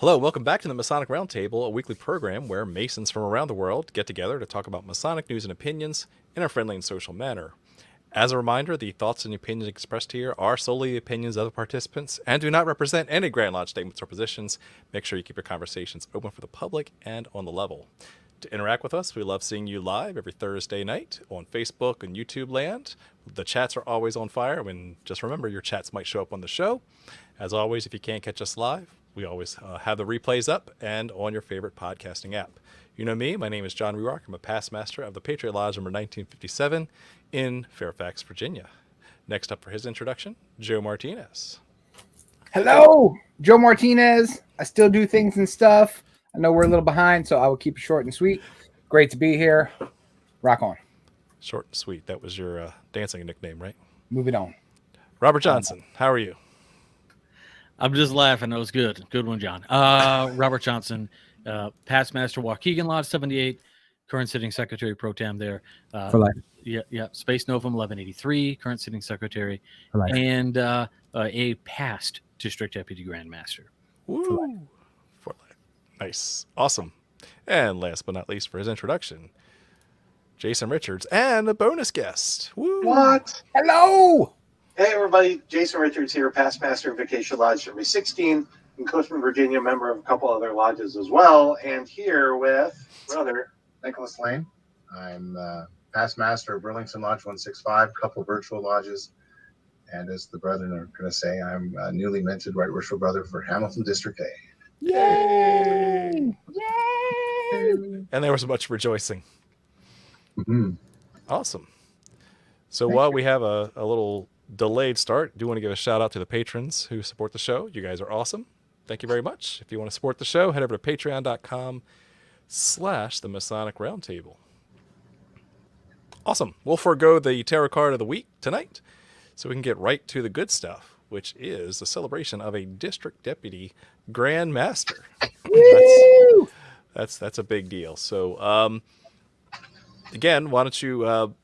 Hello, welcome back to the Masonic Roundtable, a weekly program where Masons from around the world get together to talk about Masonic news and opinions in a friendly and social manner. As a reminder, the thoughts and opinions expressed here are solely the opinions of the participants and do not represent any Grand Lodge statements or positions. Make sure you keep your conversations open for the public and on the level. To interact with us, we love seeing you live every Thursday night on Facebook and YouTube land. The chats are always on fire, and just remember your chats might show up on the show. As always, if you can't catch us live, we always have the replays up and on your favorite podcasting app. You know me, my name is John Rewark. I'm a past master of the Patriot Lodge number 1957 in Fairfax, Virginia. Next up for his introduction, Joe Martinez. Hello, Joe Martinez. I still do things and stuff. I know we're a little behind, so I will keep it short and sweet. Great to be here. Rock on. Short and sweet. That was your dancing nickname, right? Moving on. Robert Johnson, how are you? I'm just laughing. That was good. Good one, John. Robert Johnson, past master, Waukegan Lodge 78, current sitting secretary pro tem there. For life. Yeah. Space Novum 1183, current sitting secretary, For life. and a past district deputy grand master. Woo! For life. Nice. Awesome. And last but not least for his introduction, Jason Richards and a bonus guest. Woo! What? Hello. Hey, everybody. Jason Richards here, past master of Vacation Lodge number 16 in Coachman, Virginia, member of a couple other lodges as well, and here with brother Nicholas Laine. I'm past master of Burlington Lodge 165, couple virtual lodges, and as the brethren are going to say, I'm a newly minted Right Worshipful Brother for Hamilton District A. Yay! Yay! And there was much rejoicing. Mm-hmm. Awesome. So while we have a little delayed start, do want to give a shout out to the patrons who support the show. You guys are awesome. Thank you very much. If you want to support the show, head over to patreon.com/the Masonic Roundtable. Awesome. We'll forego the tarot card of the week tonight so we can get right to the good stuff, which is the celebration of a district deputy grand master. That's a big deal. So again, why don't you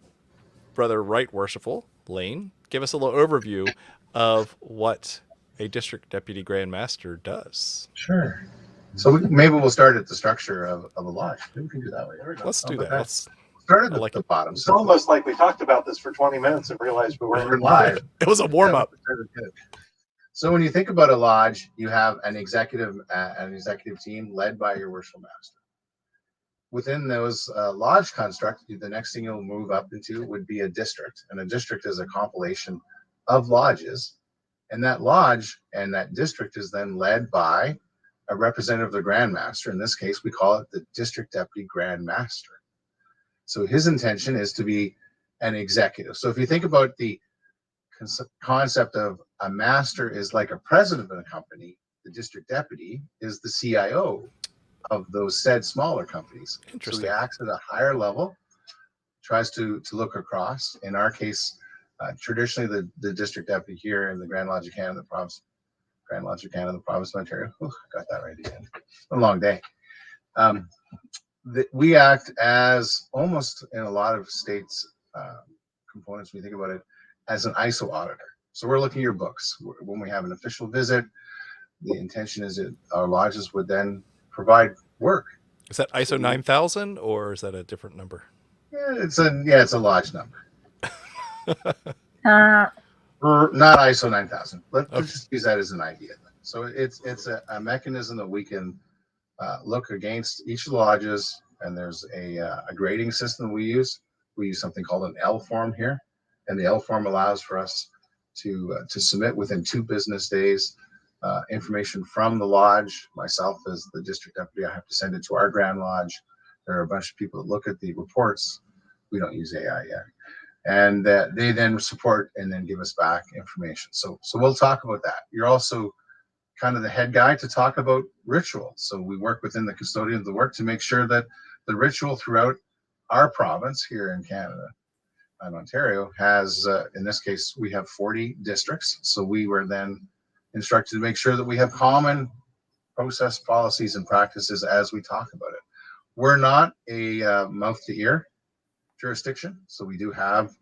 Brother Right Worshipful Laine, give us a little overview of what a district deputy grand master does. Sure. So maybe we'll start at the structure of a lodge. Maybe we can do that way. Let's do that. Let's start at the bottom. It's almost like we talked about this for 20 minutes and realized we weren't live. It was a warm-up. So when you think about a lodge, you have an executive team led by your worshipful master. Within those lodge construct, the next thing you'll move up into would be a district. And a district is a compilation of lodges. And that lodge and that district is then led by a representative of the Grand Master. In this case, we call it the District Deputy Grand Master. So his intention is to be an executive. So if you think about the concept of a master is like a president of a company, the district deputy is the CIO of those said smaller companies. So he acts at a higher level, tries to look across. In our case, traditionally the district deputy here in the Grand Lodge of Canada, the province of Ontario. Oh, got that right again. It's been a long day. We act as almost in a lot of states components, when you think about it, as an ISO auditor. So we're looking at your books. When we have an official visit, the intention is that our lodges would then provide work. Is that ISO 9000 or is that a different number? It's a lodge number. Not ISO 9000. Let's just use that as an idea. So it's a mechanism that we can look against each of the lodges, and there's a grading system we use. We use something called an L form here, and the L form allows for us to submit within 2 business days information from the lodge. Myself as the district deputy, I have to send it to our Grand Lodge. There are a bunch of people that look at the reports. We don't use AI yet. And they then support and then give us back information. So we'll talk about that. You're also kind of the head guy to talk about ritual. So we work within the custodian of the work to make sure that the ritual throughout our province here in Canada and Ontario has, in this case, we have 40 districts. So we were then instructed to make sure that we have common process, policies, and practices as we talk about it. We're not a mouth to ear jurisdiction, so we do have,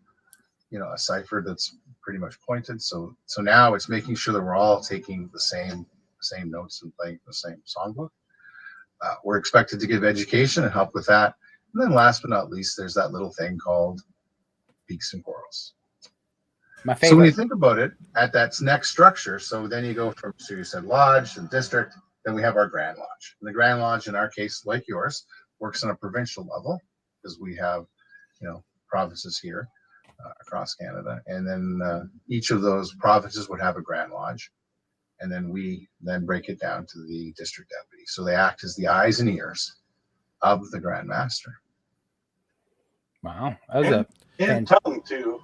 a cipher that's pretty much pointed. So now it's making sure that we're all taking the same same notes and playing the same songbook. We're expected to give education and help with that. And then last but not least, there's that little thing called peaks and quarrels. My So when you favorite. think about it, at that next structure, so then you go from, so you said lodge and district, then we have our Grand Lodge. And the Grand Lodge, in our case, like yours, works on a provincial level because we have, provinces here across Canada. And then each of those provinces would have a Grand Lodge. And then we then break it down to the district deputy. So they act as the eyes and ears of the Grand Master. Wow, that was and tongue too.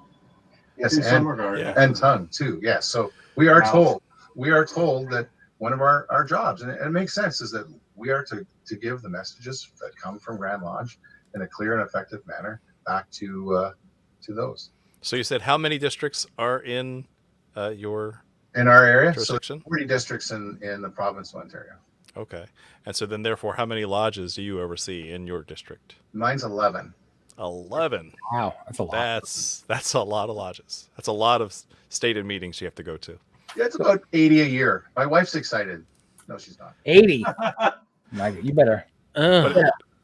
Yes, in some regard. Yeah. and tongue too. Yes. So we are told that one of our jobs, and it makes sense, is that we are to give the messages that come from Grand Lodge in a clear and effective manner back to those. So you said how many districts are in your In our area, so jurisdiction? 40 districts in the province of Ontario. Okay. And so then therefore how many lodges do you oversee in your district? Mine's 11. 11. wow, that's a lot. That's a lot of lodges. That's a lot of stated meetings you have to go to. Yeah, it's about 80 a year. My wife's excited. No, she's not. 80. You better Ugh.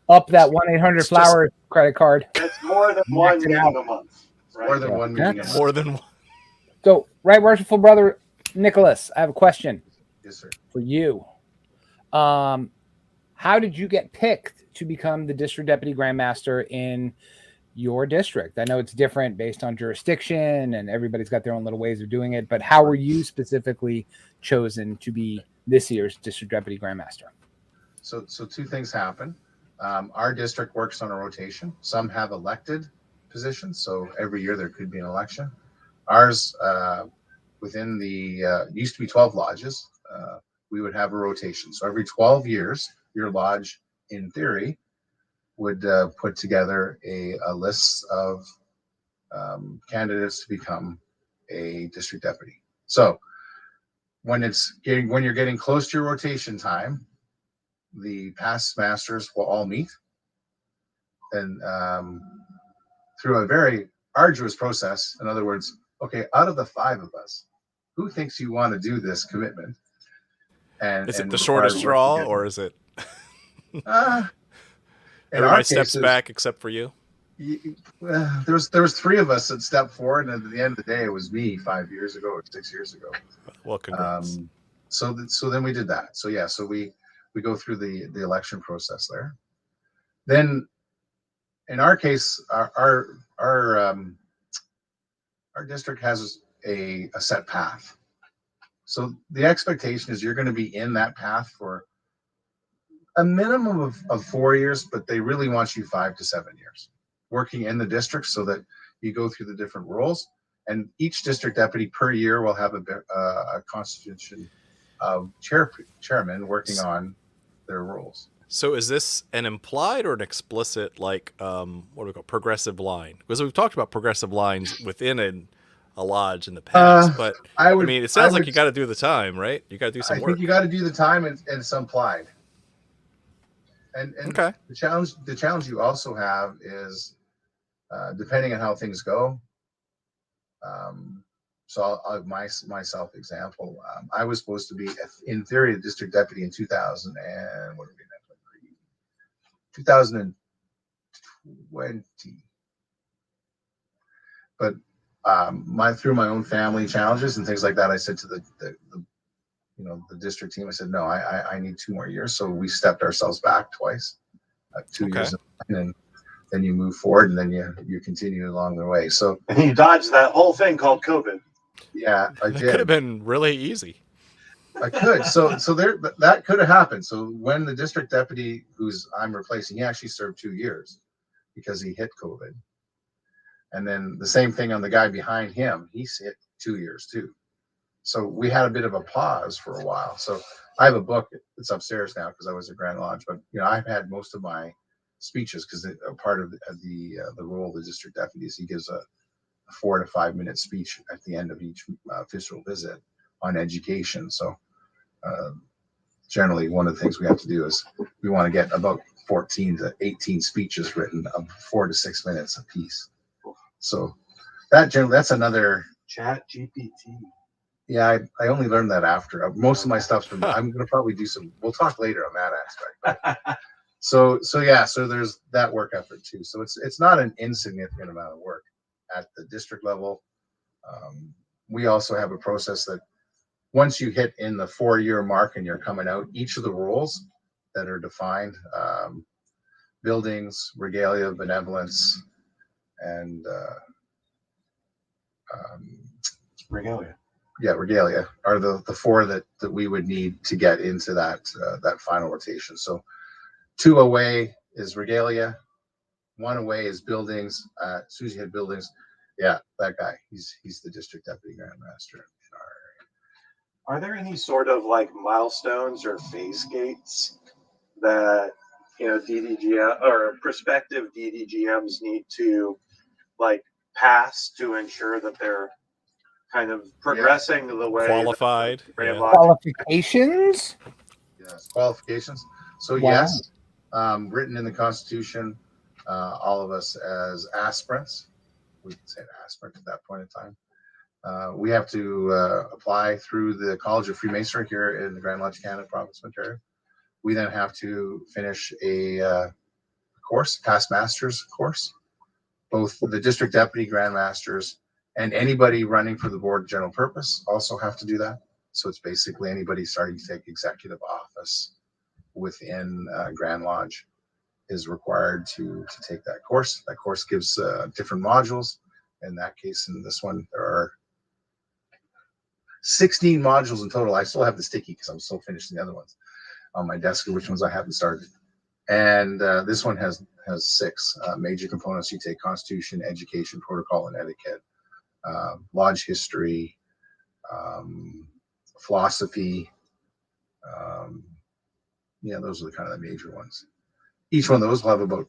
up that 1-800-FLOWER credit card. It's more than one meeting a month. Right? More than one meeting. That's- a month. More than one. So, Right Worshipful Brother Nicholas, I have a question Yes, sir. for you. How did you get picked to become the district deputy grand master in your district? I know it's different based on jurisdiction and everybody's got their own little ways of doing it, but how were you specifically chosen to be this year's district deputy grand master? So two things happen. Our district works on a rotation. Some have elected positions, so every year there could be an election. Ours, within the used to be 12 lodges, we would have a rotation. So every 12 years, your lodge, in theory, would put together a list of candidates to become a district deputy. So when you're getting close to your rotation time, the past masters will all meet, and through a very arduous process. In other words, okay, out of the 5 of us, who thinks you want to do this commitment? And Is it and the require shortest work straw together? or is it In our everybody steps cases, back except for you? there was 3 of us that stepped forward, and at the end of the day, it was me 5 years ago or 6 years ago. Well, congrats. So then we did that. So yeah, so we go through the election process there. Then, in our case, our district has a set path. So the expectation is you're going to be in that path for a minimum of 4 years, but they really want you 5 to 7 years working in the district, so that you go through the different roles. And each district deputy per year will have a constitution of chairman working on their roles. So is this an implied or an explicit, like, what do we call progressive line? Because we've talked about progressive lines within a lodge in the past, but I mean, it sounds like you got to do the time, right? You got to do some I work. think you got to do the time and some applied. And Okay. the challenge you also have is depending on how things go. So I'll give myself example. I was supposed to be, in theory, a district deputy in 2020. But through my own family challenges and things like that, I said to the district team, I said, no, I need 2 more years. So we stepped ourselves back twice, 2 years, and then you move forward, and then you continue along the way. So And you dodged that whole thing called COVID. yeah, I That did. could have been really easy. I could. So there, that could have happened. So when the district deputy I'm replacing, he actually served 2 years because he hit COVID. And then the same thing on the guy behind him, he's hit 2 years too. So we had a bit of a pause for a while. So I have a book that's upstairs now because I was at Grand Lodge, but I've had most of my speeches because a part of the role of the district deputy is he gives a 4 to 5 minute speech at the end of each official visit on education. So generally, one of the things we have to do is we want to get about 14 to 18 speeches written of 4 to 6 minutes apiece. So that's another Chat GPT. Yeah, I only learned that after. Most of my stuff's from. I'm going to probably do some. We'll talk later on that aspect. But, so there's that work effort too. So it's not an insignificant amount of work at the district level. We also have a process that once you hit in the 4-year mark and you're coming out, each of the roles that are defined, buildings, regalia, benevolence, and Regalia. yeah, regalia are the 4 that we would need to get into that final rotation. So 2 away is regalia, 1 away is buildings. As soon as you hit buildings, yeah, that guy, he's the district deputy grand master in our area. Are there any sort of like milestones or phase gates that DDGM or prospective DDGMs need to like pass to ensure that they're kind of progressing the way Qualified, that Grand yeah. Lodge- Qualifications? Yes, qualifications. So Wow. yes, written in the Constitution, all of us as aspirants, we can say aspirant at that point in time. We have to apply through the College of Freemasonry here in the Grand Lodge, Canada, Province of Ontario. We then have to finish a course, past master's course. Both the district deputy grand masters and anybody running for the board of general purpose also have to do that. So it's basically anybody starting to take executive office within Grand Lodge is required to take that course. That course gives different modules. In that case, in this one, there are 16 modules in total. I still have the sticky because I'm still finishing the other ones on my desk, which ones I haven't started. And this one has 6 major components. You take Constitution, Education, Protocol, and Etiquette, Lodge History, Philosophy. Yeah, those are the kind of the major ones. Each one of those will have about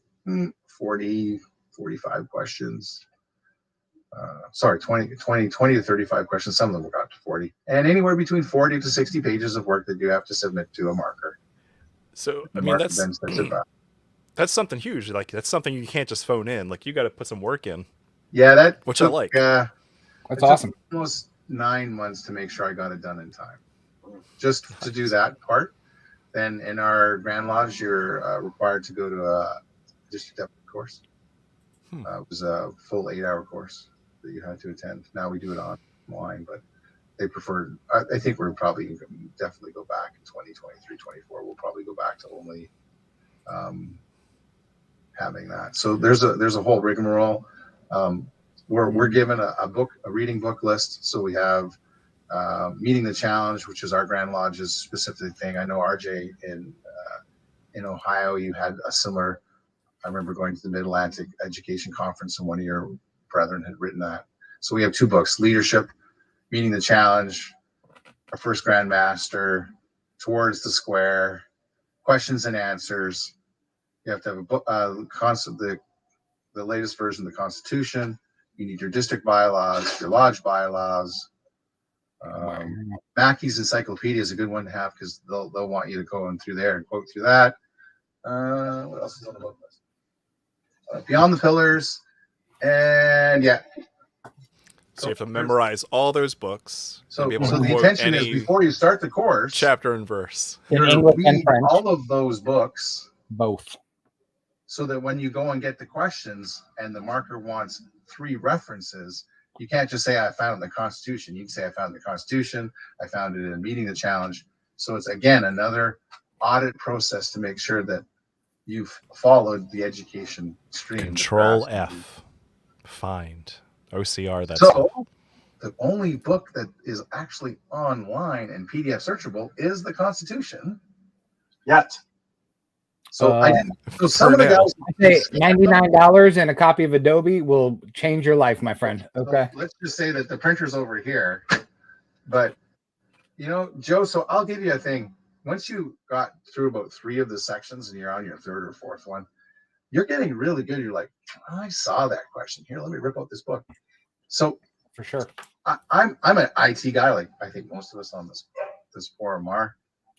40, 45 questions. 20 to 35 questions. Some of them will go up to 40. And anywhere between 40 to 60 pages of work that you have to submit to a marker. So The I mean marker then sets it back. that's something huge. Like that's something you can't just phone in. Like you got to put some work in. Yeah, that Which took, I like. That's it took awesome. almost 9 months to make sure I got it done in time. Just to do that part. Then in our Grand Lodge, you're required to go to a district deputy course. It was a full 8-hour course that you had to attend. Now we do it online, but they prefer. I think we're probably definitely go back in 2023, 24. We'll probably go back to only having that. So there's a whole rigmarole. We're given a reading book list. So we have Meeting the Challenge, which is our Grand Lodge's specific thing. I know RJ in Ohio, you had a similar. I remember going to the Mid-Atlantic Education Conference, and one of your brethren had written that. So we have 2 books: Leadership, Meeting the Challenge, Our First Grand Master, Towards the Square, Questions and Answers. You have to have a book, the latest version of the Constitution. You need your district bylaws, your lodge bylaws. Mackey's Encyclopedia is a good one to have because they'll want you to go in through there and quote through that. What else is on the book list? Beyond the Pillars, and yeah. So you have to memorize all those books. So, and be able so to the quote intention is any before you start the course, chapter and verse. In you're English and read French. all of those books, Both. so that when you go and get the questions and the marker wants 3 references, you can't just say I found it in the Constitution. You can say I found the Constitution, I found it in Meeting the Challenge. So it's again another audit process to make sure that you've followed the education stream. Control F. Find. OCR, that's so the only book that is actually online and PDF searchable is the Constitution. Yet. So I didn't. So some of the now. guys I say $99 and a copy of Adobe will change your life, my friend. Okay. So let's just say that the printer's over here, but Joe. So I'll give you a thing. Once you got through about 3 of the sections and you're on your 3rd or 4th one, you're getting really good. You're like, I saw that question here. Let me rip out this book. So For sure. I'm an IT guy, like I think most of us on this forum are,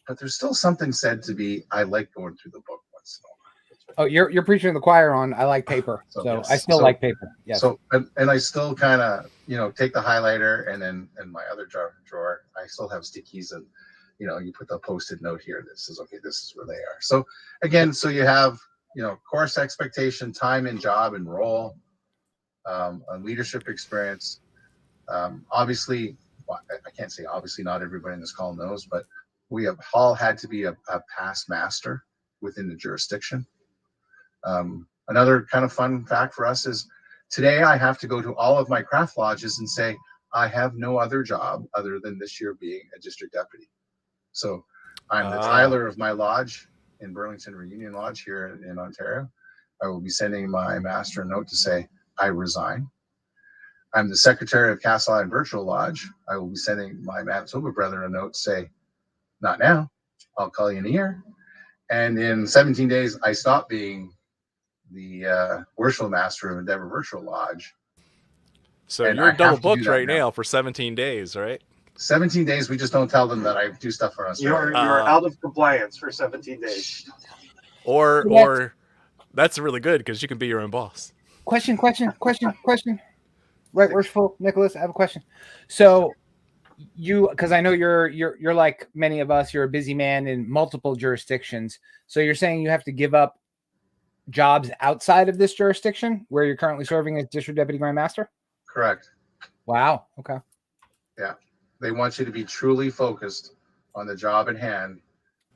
but there's still something said to be. I like going through the book once in a while. Oh, you're preaching to the choir on I like paper. So yes. I still like paper. Yes. So and I still kind of take the highlighter, and then in my other drawer I still have stickies, and you put the post-it note here that says, okay, this is where they are. So again, so you have course expectation, time and job and role, and leadership experience. Obviously, well, I can't say obviously not everybody in this call knows, but we have all had to be a past master within the jurisdiction. Another kind of fun fact for us is today I have to go to all of my craft lodges and say, I have no other job other than this year being a district deputy. So I'm the Tyler of my lodge in Burlington Reunion Lodge here in Ontario. I will be sending my master a note to say, I resign. I'm the secretary of Castle Island Virtual Lodge. I will be sending my Manitoba brother a note to say, not now, I'll call you in a year. And in 17 days, I stop being the worship master of Endeavor Virtual Lodge. So and you're I double have to do booked that right now. now for 17 days, right? 17 days, we just don't tell them that I do stuff for us. You're out of compliance for 17 days. Or that's really good because you can be your own boss. Question. Right, worshipful Nicholas, I have a question. So because I know you're like many of us, you're a busy man in multiple jurisdictions. So you're saying you have to give up jobs outside of this jurisdiction where you're currently serving as District Deputy Grand Master? Correct. Wow. Okay. Yeah. They want you to be truly focused on the job at hand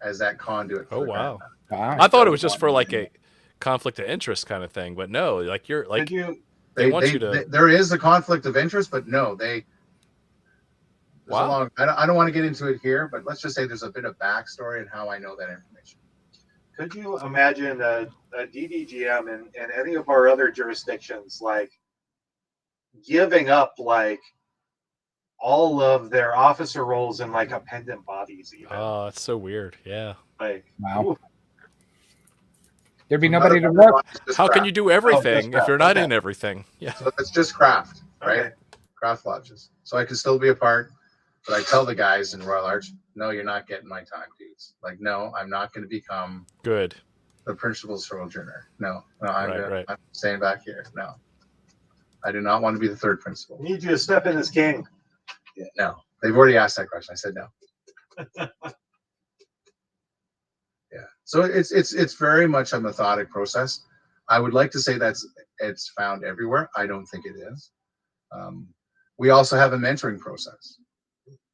as that conduit. Oh, wow. Wow. I thought it was just for like a conflict of interest kind of thing, but no, like you're like they want you to. There is a conflict of interest, but no, I don't want to get into it here, but let's just say there's a bit of backstory and how I know that information. Could you imagine a DDGM in any of our other jurisdictions, like giving up like all of their officer roles in like appendant bodies even? Oh, that's so weird. Yeah. Like, wow. Ooh. There'd be nobody to work. How can you do everything if you're not in everything? Yeah. So it's just craft, right? Okay. Craft lodges. So I can still be a part, but I tell the guys in Royal Arch, no, you're not getting my time, dudes. Like, no, I'm not going to become Good. the principal sojourner. No, I'm Right. staying back here. No, I do not want to be the third principal. Need you to step in as king. Yeah, no, they've already asked that question. I said no. Yeah, so it's very much a methodic process. I would like to say it's found everywhere. I don't think it is. We also have a mentoring process.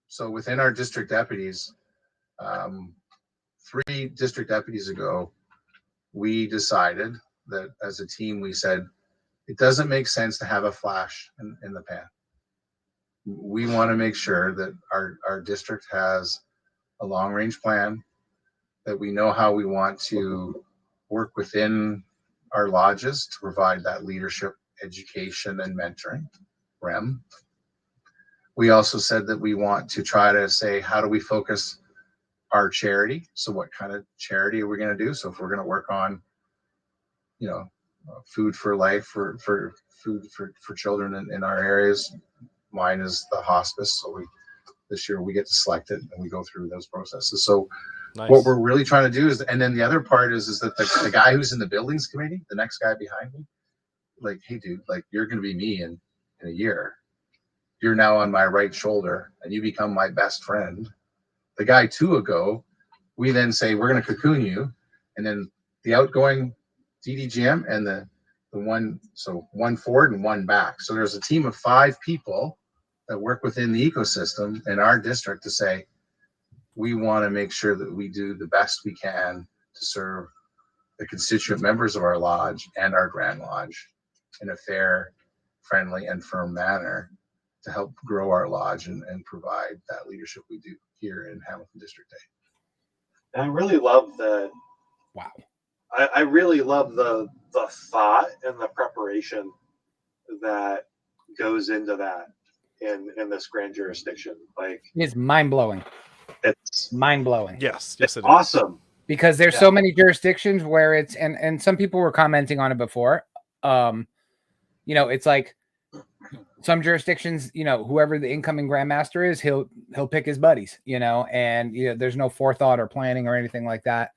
So within our district deputies, 3 district deputies ago, we decided that as a team, we said, it doesn't make sense to have a flash in the pan. We want to make sure that our district has a long range plan, that we know how we want to work within our lodges to provide that leadership, education, and mentoring, REM. We also said that we want to try to say, how do we focus our charity? So what kind of charity are we going to do? So if we're going to work on, food for life, for food for children in our areas, mine is the hospice. So this year we get to select it and we go through those processes. So Nice. what we're really trying to do is, and then the other part is that the guy who's in the buildings committee, the next guy behind me, like, hey dude, like you're going to be me in a year. You're now on my right shoulder and you become my best friend. The guy 2 ago, we then say, we're going to cocoon you. And then the outgoing DDGM and the one, so 1 forward and 1 back. So there's a team of 5 people that work within the ecosystem in our district to say, we want to make sure that we do the best we can to serve the constituent members of our lodge and our Grand Lodge in a fair, friendly, and firm manner to help grow our lodge and provide that leadership we do here in Hamilton District 8. I really love the Wow. I really love the thought and the preparation that goes into that in this grand jurisdiction. Like, It's mind-blowing. it's Yes. Yes, it is. awesome. Because there's so many jurisdictions where it's and some people were commenting on it before. It's like some jurisdictions, whoever the incoming grandmaster is, he'll pick his buddies, and there's no forethought or planning or anything like that.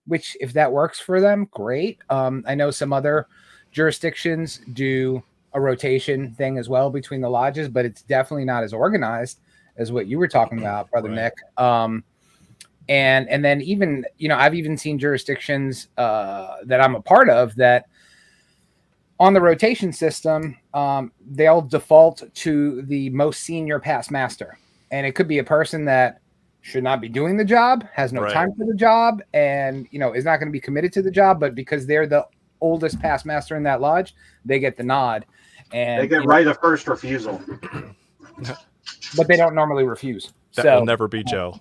which if that works for them, great. I know some other jurisdictions do a rotation thing as well between the lodges, but it's definitely not as organized as what you were talking about, Brother Right. Nick. And then even, I've even seen jurisdictions that I'm a part of that on the rotation system, they'll default to the most senior past master. And it could be a person that should not be doing the job, has no Right. time for the job, and, is not going to be committed to the job, but because they're the oldest past master in that lodge, they get the nod. And They get right of first refusal. but they don't normally refuse. That So will never be Joe.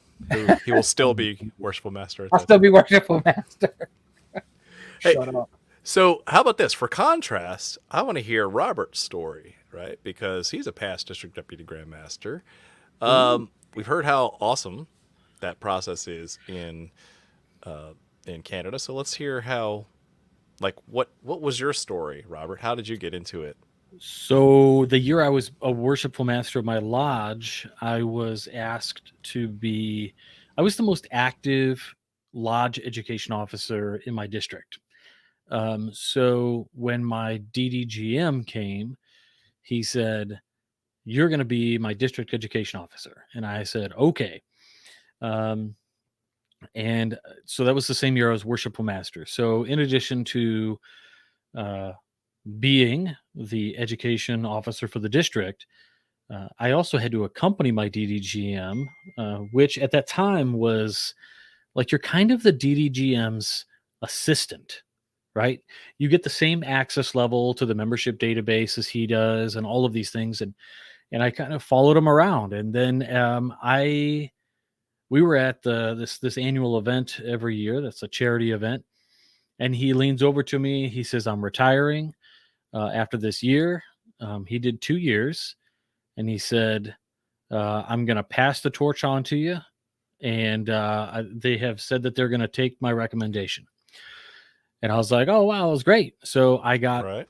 He will still be worshipful master. At I'll that still time. be worshipful master. Hey, Shut up. So how about this? For contrast, I want to hear Robert's story, right? Because he's a past district deputy grand master. We've heard how awesome that process is in Canada. So let's hear how, like, what was your story, Robert? How did you get into it? So the year I was a worshipful master of my lodge, I was asked to be, I was the most active lodge education officer in my district. So when my DDGM came, he said, "You're going to be my district education officer." And I said, "Okay." And so that was the same year I was worshipful master. So in addition to being the education officer for the district, I also had to accompany my DDGM, which at that time was like you're kind of the DDGM's assistant, right? You get the same access level to the membership database as he does, and all of these things, and I kind of followed him around, and then we were at this annual event every year. That's a charity event, and he leans over to me. He says, "I'm retiring after this year." He did 2 years, and he said, "I'm going to pass the torch on to you, and they have said that they're going to take my recommendation." And I was like, "Oh wow, that was great." So I got Right.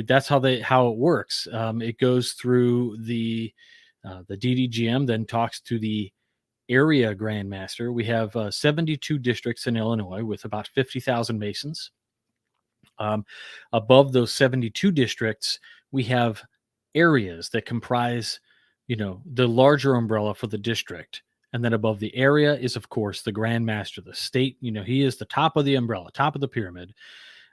that's how it works. It goes through the DDGM, then talks to the area grandmaster. We have 72 districts in Illinois with about 50,000 Masons. Above those 72 districts, we have areas that comprise, the larger umbrella for the district. And then above the area is, of course, the grandmaster, the state. He is the top of the umbrella, top of the pyramid.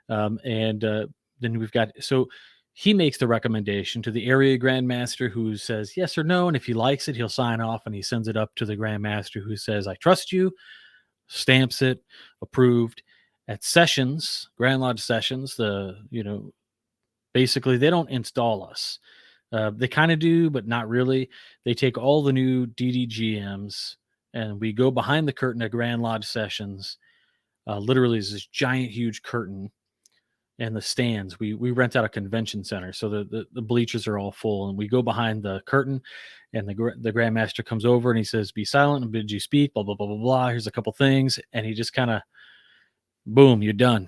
And then we've got, so he makes the recommendation to the area grandmaster, who says yes or no. And if he likes it, he'll sign off, and he sends it up to the grandmaster, who says, "I trust you," stamps it, approved. At sessions, Grand Lodge sessions, basically they don't install us. They kind of do, but not really. They take all the new DDGMs, and we go behind the curtain at Grand Lodge sessions. Literally is this giant, huge curtain, and the stands. We rent out a convention center, so the bleachers are all full, and we go behind the curtain, and the grandmaster comes over, and he says, "Be silent and bid you speak." Blah blah blah blah blah. Here's a couple things, and he just kind of, boom, you're done.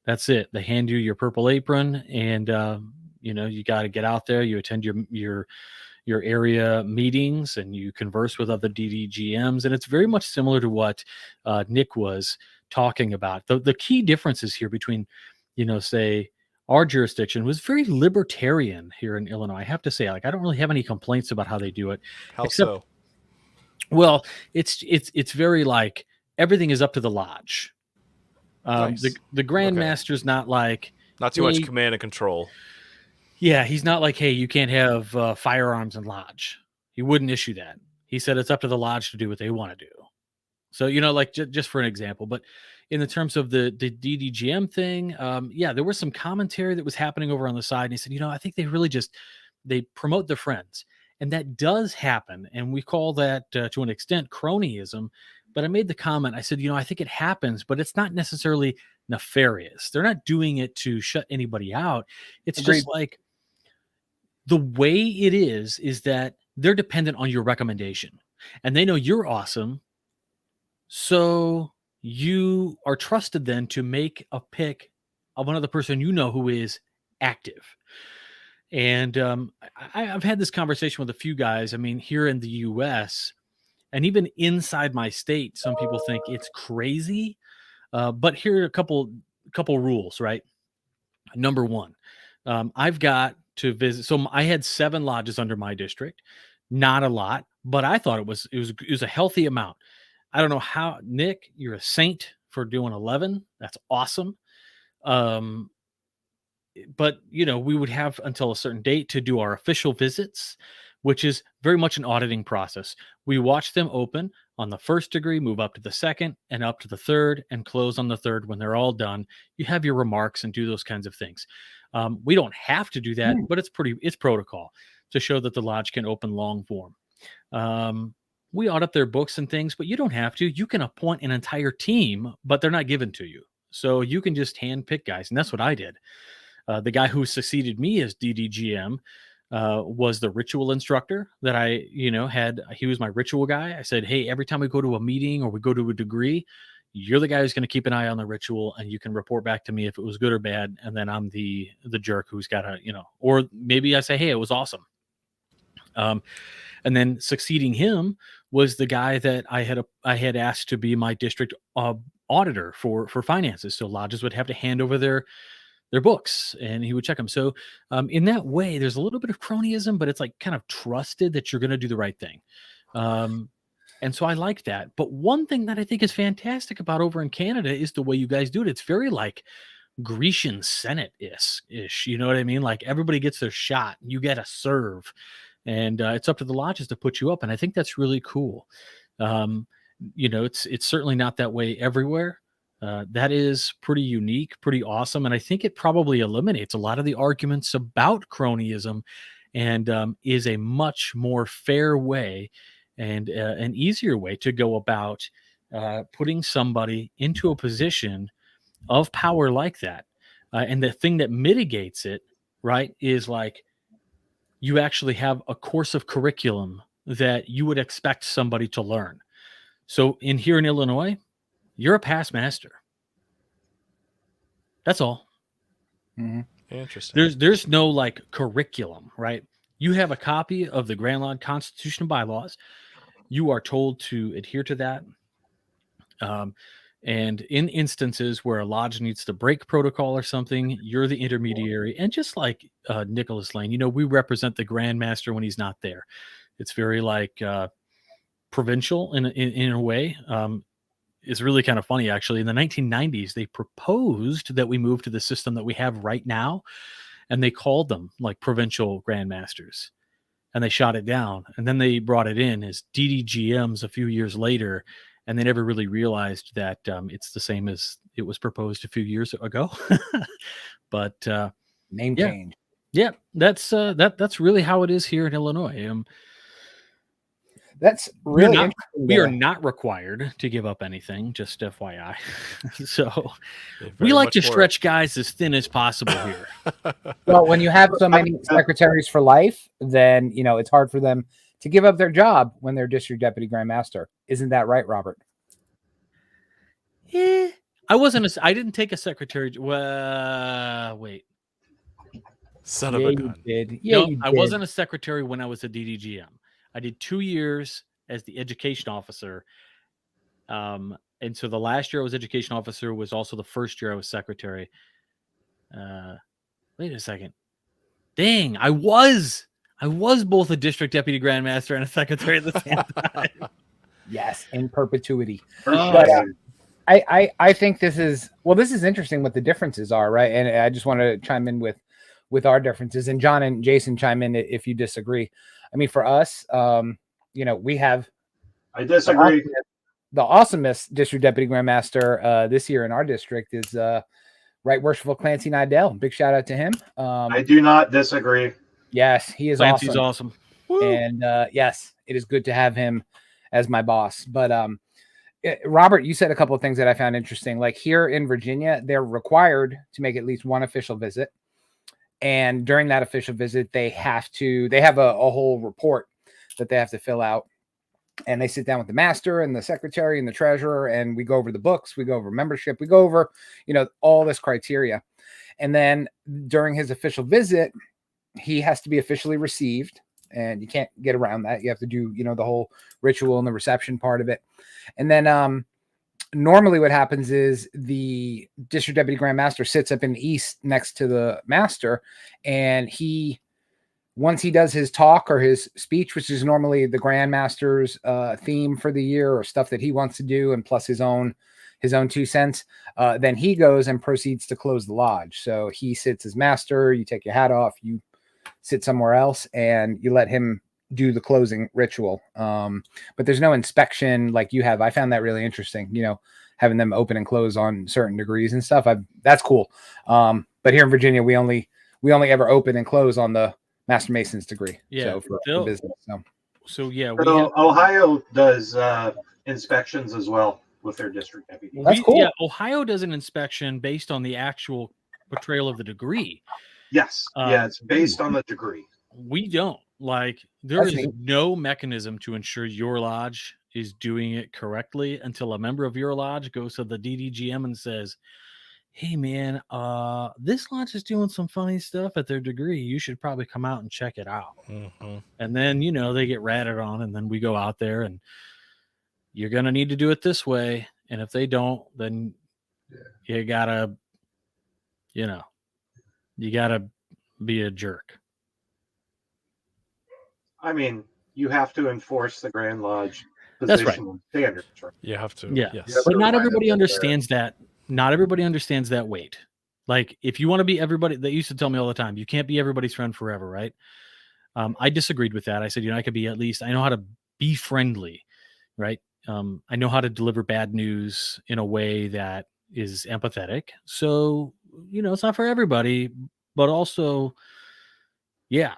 That's it. They hand you your purple apron, and you got to get out there. You attend your area meetings, and you converse with other DDGMs, and it's very much similar to what Nick was talking about. The key differences here between, say our jurisdiction was very libertarian here in Illinois. I have to say, like, I don't really have any complaints about how they do it. How Except, so? well, it's very like everything is up to the lodge. Nice. The grandmaster's not like, Not too much hey, command and control. yeah, he's not like, "Hey, you can't have firearms in lodge." He wouldn't issue that. He said it's up to the lodge to do what they want to do. So, like just for an example, but in the terms of the DDGM thing, there was some commentary that was happening over on the side. And he said, "I think they really they promote their friends." And that does happen. And we call that to an extent cronyism. But I made the comment, I said, I think it happens, but it's not necessarily nefarious. They're not doing it to shut anybody out. It's Agreed. just like the way it is that they're dependent on your recommendation, and they know you're awesome. So you are trusted then to make a pick of another person who is active. And I've had this conversation with a few guys. I mean, here in the U.S., and even inside my state, some people think it's crazy But here are a couple rules, right? Number one, I've got to visit. So I had 7 lodges under my district, not a lot, but I thought it was a healthy amount. I don't know how, Nick, you're a saint for doing 11. That's awesome. But we would have until a certain date to do our official visits, which is very much an auditing process. We watch them open on the first degree, move up to the second and up to the third, and close on the third. When they're all done, you have your remarks and do those kinds of things. We don't have to do that, but it's protocol to show that the lodge can open long form. We audit their books and things, but you don't have to. You can appoint an entire team, but they're not given to you. So you can just hand pick guys. And that's what I did. The guy who succeeded me as DDGM was the ritual instructor that I, had. He was my ritual guy. I said, hey, every time we go to a meeting or we go to a degree, you're the guy who's going to keep an eye on the ritual, and you can report back to me if it was good or bad. And then I'm the jerk who's got to, or maybe I say, hey, it was awesome. And then succeeding him was the guy that I had asked to be my district auditor for finances. So lodges would have to hand over their books, and he would check them. So in that way, there's a little bit of cronyism, but it's like kind of trusted that you're going to do the right thing. And so I like that. But one thing that I think is fantastic about over in Canada is the way you guys do it. It's very like Grecian Senate-ish. You know what I mean? Like everybody gets their shot. You get a serve. And it's up to the lodges to put you up. And I think that's really cool. It's certainly not that way everywhere. That is pretty unique, pretty awesome. And I think it probably eliminates a lot of the arguments about cronyism and is a much more fair way and an easier way to go about putting somebody into a position of power like that. And the thing that mitigates it, right, is like you actually have a course of curriculum that you would expect somebody to learn. So here in Illinois, you're a past master. That's all. Mm-hmm. Interesting. There's no like curriculum, right? You have a copy of the Grand Lodge Constitution and bylaws. You are told to adhere to that. And in instances where a lodge needs to break protocol or something, you're the intermediary. And just like Nicholas Laine, we represent the Grand Master when he's not there. It's very like provincial in a way. It's really kind of funny, actually. In the 1990s, they proposed that we move to the system that we have right now, and they called them like provincial grandmasters, and they shot it down. And then they brought it in as DDGMs a few years later, and they never really realized that it's the same as it was proposed a few years ago. But name change. Yeah, that's really how it is here in Illinois. That's really interesting. We are not required to give up anything, just FYI. So Yeah, we very like much to more- stretch guys as thin as possible here. Well, when you have so many secretaries for life, then it's hard for them to give up their job when they're district deputy grand master. Isn't that right, Robert? Yeah, I didn't take a secretary. Well, wait. Son of Yeah, a you gun. did. Yeah, No, you I did. wasn't a secretary when I was a DDGM. I did 2 years as the education officer. And so the last year I was education officer was also the first year I was secretary. Wait a second. Dang, I was both a district deputy grandmaster and a secretary at the same time. Yes, in perpetuity. Oh, But I think this is interesting what the differences are, right? And I just want to chime in with our differences, and John and Jason chime in if you disagree. I mean, for us, we have I disagree. the awesomest district deputy grandmaster this year in our district is Right Worshipful Clancy Nidell. Big shout out to him. I do not disagree. Yes, he is Clancy's awesome. awesome. And yes, it is good to have him as my boss. But Robert, you said a couple of things that I found interesting. Like here in Virginia, they're required to make at least one official visit. And during that official visit, they have a whole report that they have to fill out. And they sit down with the master and the secretary and the treasurer, and we go over the books, we go over membership, we go over, all this criteria. And then during his official visit, he has to be officially received, and you can't get around that. You have to do, the whole ritual and the reception part of it. And then normally what happens is the district deputy grand master sits up in the east next to the master, and once he does his talk or his speech, which is normally the grand master's theme for the year or stuff that he wants to do, and plus his own 2 cents, then he goes and proceeds to close the lodge. So he sits as master, you take your hat off, you sit somewhere else, and you let him do the closing ritual. But there's no inspection like you have. I found that really interesting, having them open and close on certain degrees and stuff. That's cool. But here in Virginia, we only ever open and close on the Master Mason's degree. Yeah, So for business. So yeah, So Ohio does inspections as well with their district deputy. That's cool. Yeah, Ohio does an inspection based on the actual portrayal of the degree. Yes. Yeah, it's based on the degree. We don't. Like, there That's is neat. no mechanism to ensure your lodge is doing it correctly until a member of your lodge goes to the DDGM and says, hey man, this lodge is doing some funny stuff at their degree. You should probably come out and check it out. Mm-hmm. And then, they get ratted on, and then we go out there, and you're going to need to do it this way. And if they don't, then you gotta, you gotta be a jerk. I mean, you have to enforce the Grand Lodge That's right. position and standards, right? You have to. Yeah. Yes. But not remind everybody them that understands that. Not everybody understands that weight. Like, if you want to be everybody, they used to tell me all the time, you can't be everybody's friend forever, right? I disagreed with that. I said, I could be, at least I know how to be friendly, right? I know how to deliver bad news in a way that is empathetic. So, it's not for everybody, but also, yeah.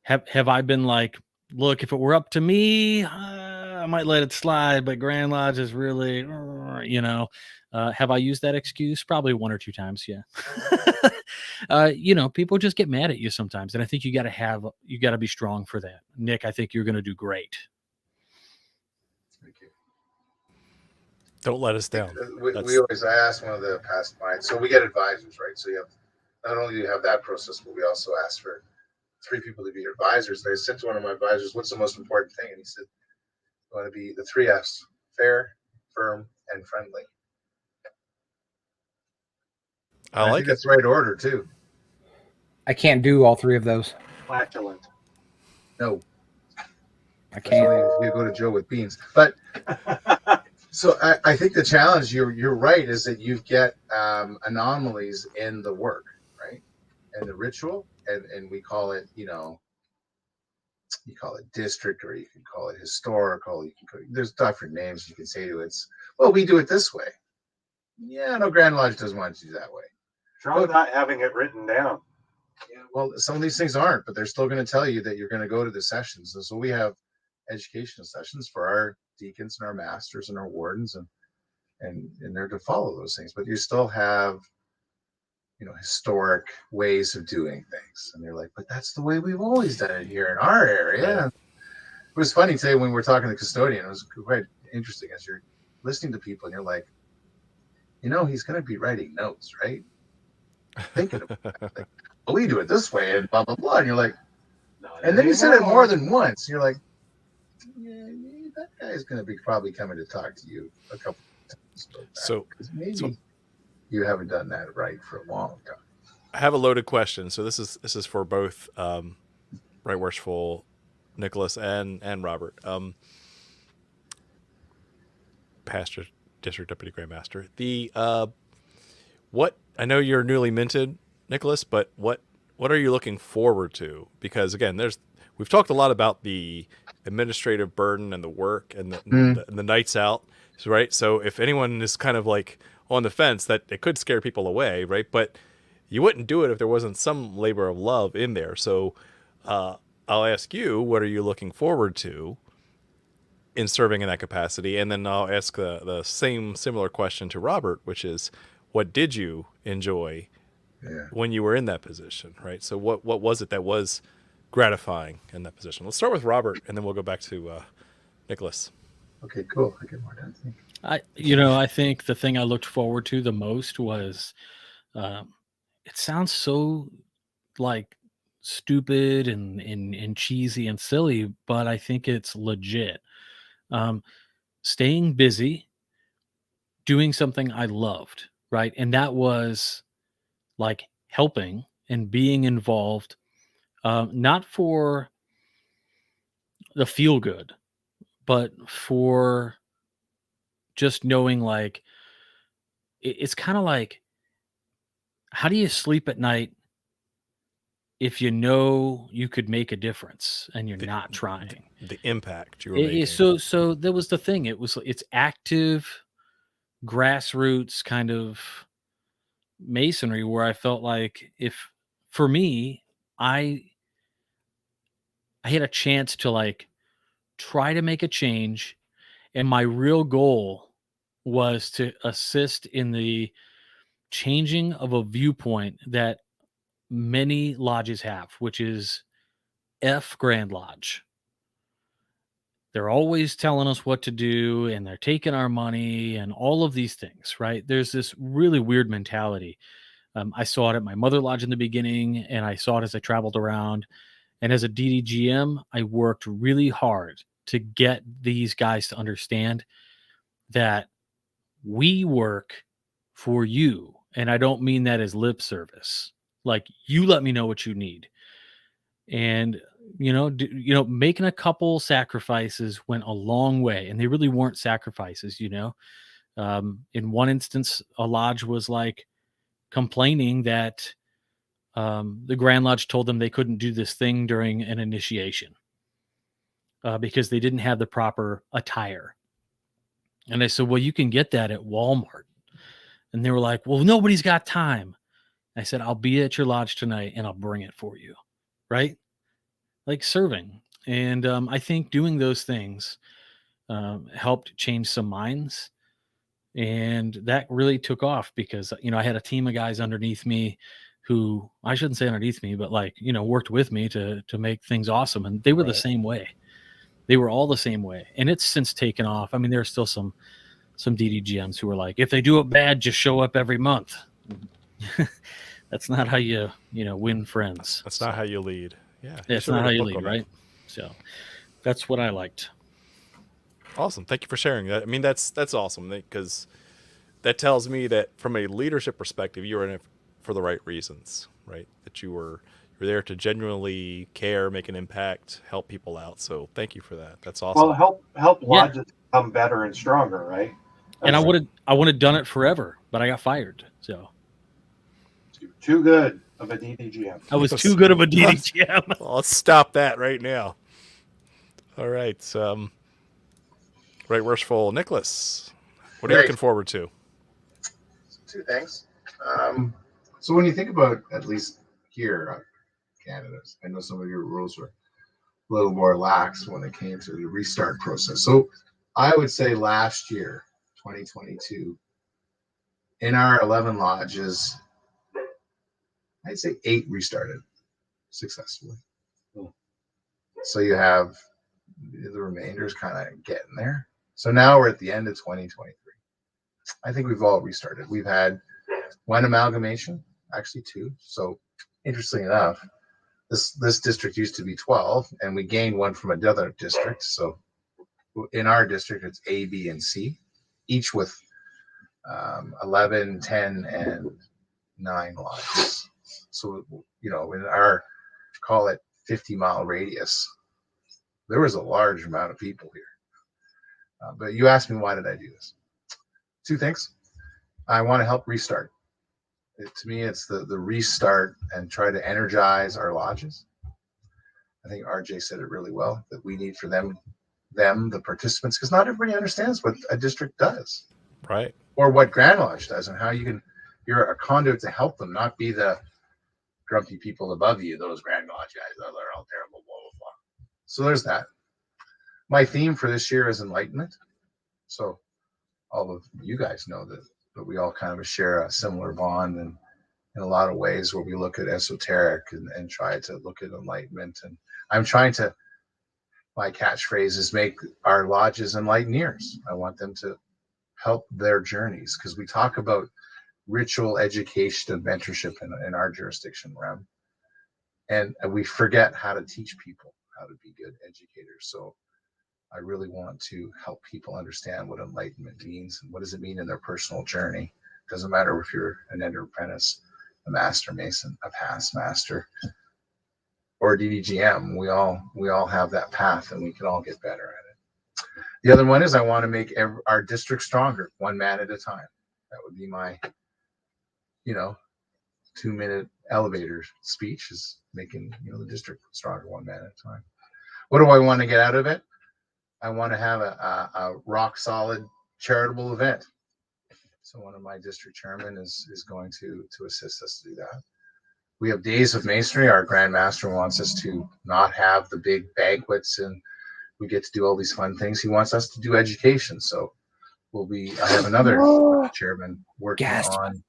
Have I been like, look, if it were up to me, I might let it slide, but Grand Lodge is really, have I used that excuse? Probably 1 or 2 times. Yeah. People just get mad at you sometimes. And I think you got to be strong for that. Nick, I think you're going to do great. Thank you. Don't let us down. I asked one of the past clients, so we get advisors, right? So you have, not only do you have that process, but we also ask for 3 people to be your advisors. I said to one of my advisors, what's the most important thing? And he said, I want to be the 3 F's: fair, firm, and friendly. I think that's the right order too. I can't do all 3 of those. Flatulent. No, I can't. if you go to Joe with beans. But so I think the challenge, you're right, is that you get anomalies in the work, right? And the ritual, and we call it, you call it district, or you can call it historical. There's different names you can say to it. Well, we do it this way. Yeah, no, Grand Lodge doesn't want to do that way. Try not having it written down. Yeah, well, some of these things aren't, but they're still going to tell you that you're going to go to the sessions. And so we have educational sessions for our deacons and our masters and our wardens, and they're to follow those things. But you still have, historic ways of doing things. And they're like, but that's the way we've always done it here in our area. Yeah. It was funny today when we were talking to the custodian. It was quite interesting as you're listening to people and you're like, he's going to be writing notes, right? Thinking about it. Like, well, we do it this way and blah, blah, blah. And you're like, and then he said it more than once. And you're like, yeah, that guy's going to be probably coming to talk to you a couple of times. So maybe you haven't done that right for a long time. I have a loaded question. So this is for both Right Worshipful Nicholas and Robert. Pastor, District Deputy Grand Master. What I know you're newly minted, Nicholas, but what are you looking forward to? Because again, we've talked a lot about the administrative burden and the work and the nights out, right? So if anyone is kind of like on the fence, that it could scare people away, right? But you wouldn't do it if there wasn't some labor of love in there. So I'll ask you, what are you looking forward to in serving in that capacity? And then I'll ask the similar question to Robert, which is, what did you enjoy when you were in that position, right? So what was it that was gratifying in that position? Let's start with Robert, and then we'll go back to Nicholas. Okay, cool. I get more done. I think the thing I looked forward to the most was, it sounds so like stupid and cheesy and silly, but I think it's legit. Staying busy, doing something I loved, right? And that was like helping and being involved, not for the feel good, but for just knowing like it's kind of like, how do you sleep at night if you know you could make a difference and you're The, not trying? the impact you were making. So that was the thing. It's active grassroots kind of masonry where I felt like, if for me, I had a chance to like try to make a change, and my real goal was to assist in the changing of a viewpoint that many lodges have, which is F Grand Lodge. They're always telling us what to do, and they're taking our money and all of these things, right? There's this really weird mentality. I saw it at my mother lodge in the beginning, and I saw it as I traveled around. And as a DDGM, I worked really hard to get these guys to understand that we work for you. And I don't mean that as lip service. Like, you let me know what you need. And making a couple sacrifices went a long way, and they really weren't sacrifices. In one instance, a lodge was like complaining that the Grand Lodge told them they couldn't do this thing during an initiation because they didn't have the proper attire. And I said, well, you can get that at Walmart. And they were like, well, nobody's got time. I said, I'll be at your lodge tonight and I'll bring it for you. Right? Like serving. And I think doing those things helped change some minds. And that really took off because, I had a team of guys underneath me who, I shouldn't say underneath me, but worked with me to make things awesome. And they were the same way. They were all the same way. And it's since taken off. I mean, there are still some DDGMs who are like, if they do it bad, just show up every month. That's not how you win friends. That's not how you lead. Yeah. That's not how you lead, right? So that's what I liked. Awesome. Thank you for sharing that. I mean, that's awesome, because that tells me that from a leadership perspective, you were in it for the right reasons, right? That you're there to genuinely care, make an impact, help people out. So thank you for that. That's awesome. Well, help lodges become better and stronger, right? And I would have done it forever, but I got fired. So too good of a DDGM. I was too good of a DDGM. Well, let's stop that right now. All right. Right worshipful Nicholas, what are you looking forward to? Two things. So when you think about, at least here, Canada, I know some of your rules were a little more lax when it came to the restart process. So I would say last year, 2022, in our 11 lodges, I'd say 8 restarted successfully. So you have the remainders kind of getting there. So now we're at the end of 2023. I think we've all restarted. We've had one amalgamation, actually 2. So interestingly enough, this district used to be 12, and we gained one from another district. So in our district, it's A, B, and C, each with 11, 10, and 9 lodges. So, in our, call it 50-mile radius, there was a large amount of people here. But you asked me, why did I do this? 2 things. I want to help restart. To me, it's the restart and try to energize our lodges. I think RJ said it really well, that we need for them, the participants, because not everybody understands what a district does. Right. Or what Grand Lodge does, and how you're a conduit to help them, not be the grumpy people above you, those Grand Lodge guys, they're all terrible, blah, blah, blah. So there's that. My theme for this year is enlightenment. So all of you guys know that we all kind of share a similar bond, and in a lot of ways where we look at esoteric and try to look at enlightenment. And I'm trying to, my catchphrase is make our lodges enlighteneers. I want them to help their journeys, because we talk about ritual education and mentorship in our jurisdiction around, and we forget how to teach people how to be good educators. So I really want to help people understand what enlightenment means and what does it mean in their personal journey. Doesn't matter if you're an enter apprentice, a master mason, a past master, or a DDGM. We all have that path, and we can all get better at it. The other one is I want to make our district stronger, one man at a time. That would be my, 2-minute elevator speech, is making the district stronger, one man at a time. What do I want to get out of it? I want to have a rock solid charitable event. So one of my district chairmen is going to assist us to do that. We have days of masonry. Our Grand Master wants us to not have the big banquets and we get to do all these fun things. He wants us to do education. So I have another chairman working on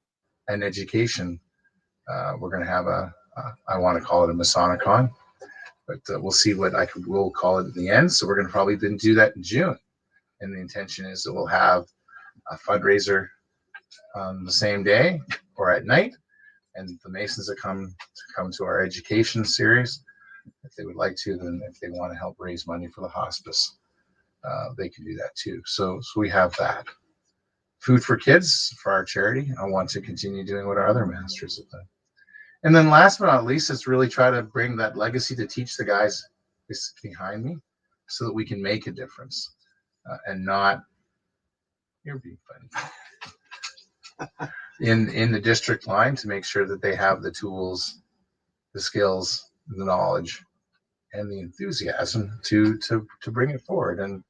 an education. We're going to have I want to call it a Masonic Con, but we'll see what we'll call it in the end. So we're going to probably then do that in June. And the intention is that we'll have a fundraiser on the same day or at night. And the Masons that come to our education series, if they would like to, then if they want to help raise money for the hospice, they can do that too. So we have that. Food for kids for our charity. I want to continue doing what our other masters have done. And then last but not least, is really try to bring that legacy to teach the guys behind me so that we can make a difference and not, you're being funny, in the district line, to make sure that they have the tools, the skills, the knowledge, and the enthusiasm to bring it forward. And